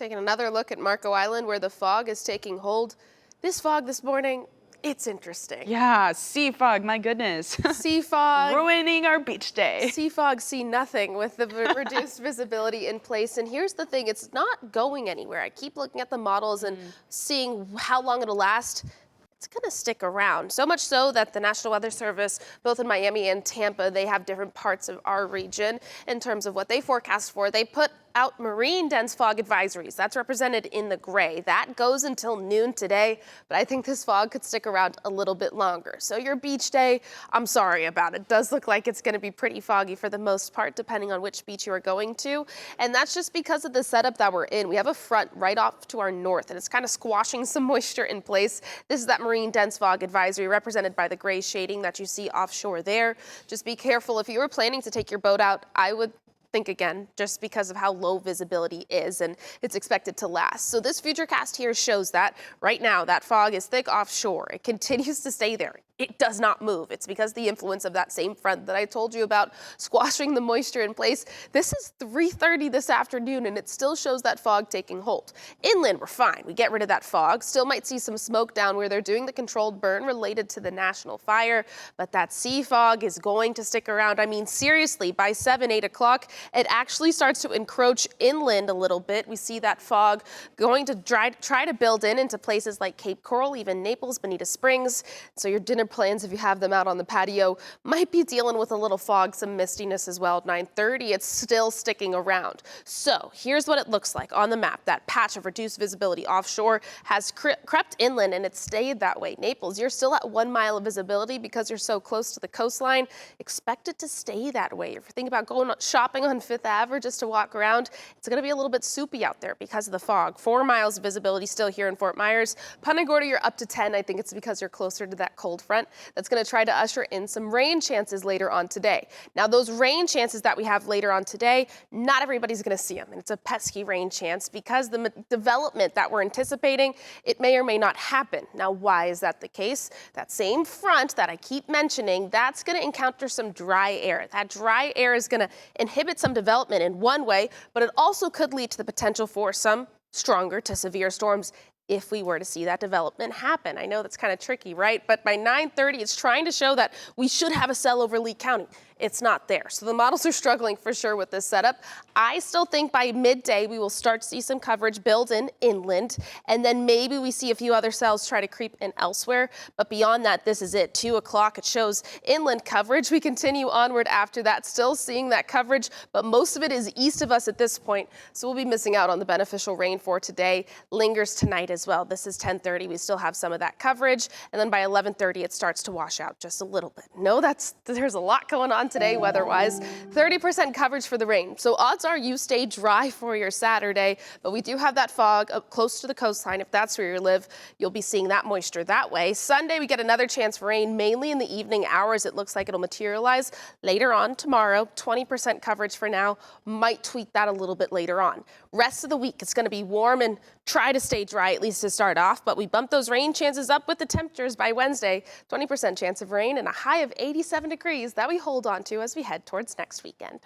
Taking another look at Marco Island where the fog is taking hold. This fog this morning, it's interesting. Yeah, sea fog, my goodness. Sea fog. Ruining our beach day. Sea fog, see nothing with the reduced visibility in place. And here's the thing, it's not going anywhere. I keep looking at the models and seeing how long it'll last. It's going to stick around. So much so that the National Weather Service, both in Miami and Tampa, they have different parts of our region in terms of what they forecast for. They put out marine dense fog advisories. That's represented in the gray. That goes until noon today, but I think this fog could stick around a little bit longer. So your beach day, I'm sorry about it. Does look like it's going to be pretty foggy for the most part, depending on which beach you are going to. And that's just because of the setup that we're in. We have a front right off to our north, and it's kind of squashing some moisture in place. This is that marine dense fog advisory represented by the gray shading that you see offshore there. Just be careful. If you were planning to take your boat out, I would think again, just because of how low visibility is and it's expected to last. So this futurecast here shows that right now that fog is thick offshore. It continues to stay there. It does not move. It's because the influence of that same front that I told you about squashing the moisture in place. This is 3:30 this afternoon and it still shows that fog taking hold. Inland, we're fine. We get rid of that fog. Still might see some smoke down where they're doing the controlled burn related to the national fire, but that sea fog is going to stick around. I mean, seriously, by 7, 8 o'clock, it actually starts to encroach inland a little bit. We see that fog going to try to build into places like Cape Coral, even Naples, Bonita Springs. So your dinner plans, if you have them out on the patio, might be dealing with a little fog, some mistiness as well. At 9:30, it's still sticking around. So here's what it looks like on the map. That patch of reduced visibility offshore has crept inland and it's stayed that way. Naples, you're still at 1 mile of visibility because you're so close to the coastline. Expect it to stay that way. If you're thinking about going shopping on Fifth Ave just to walk around, it's going to be a little bit soupy out there because of the fog. 4 miles of visibility still here in Fort Myers. Punta Gorda, you're up to 10. I think it's because you're closer to that cold front. That's going to try to usher in some rain chances later on today. Now, those rain chances that we have later on today, not everybody's going to see them. And it's a pesky rain chance because the development that we're anticipating, it may or may not happen. Now, why is that the case? That same front that I keep mentioning, that's going to encounter some dry air. That dry air is going to inhibit some development in one way, but it also could lead to the potential for some stronger to severe storms if we were to see that development happen. I know that's kind of tricky, right? But by 9:30, it's trying to show that we should have a cell over Lee County. It's not there. So the models are struggling for sure with this setup. I still think by midday, we will start to see some coverage build in inland, and then maybe we see a few other cells try to creep in elsewhere. But beyond that, this is it. 2 o'clock, it shows inland coverage. We continue onward after that, still seeing that coverage, but most of it is east of us at this point. So we'll be missing out on the beneficial rain for today. Lingers tonight as well. This is 10:30. We still have some of that coverage. And then by 11:30, it starts to wash out just a little bit. No, there's a lot going on today weather-wise. 30% coverage for the rain. So odds are you stay dry for your Saturday, but we do have that fog up close to the coastline. If that's where you live, you'll be seeing that moisture that way. Sunday, we get another chance for rain, mainly in the evening hours. It looks like it'll materialize later on tomorrow. 20% coverage for now. Might tweak that a little bit later on. Rest of the week, it's going to be warm and try to stay dry, at least to start off, but we bump those rain chances up with the temperatures by Wednesday. 20% chance of rain and a high of 87 degrees that we hold on to as we head towards next weekend.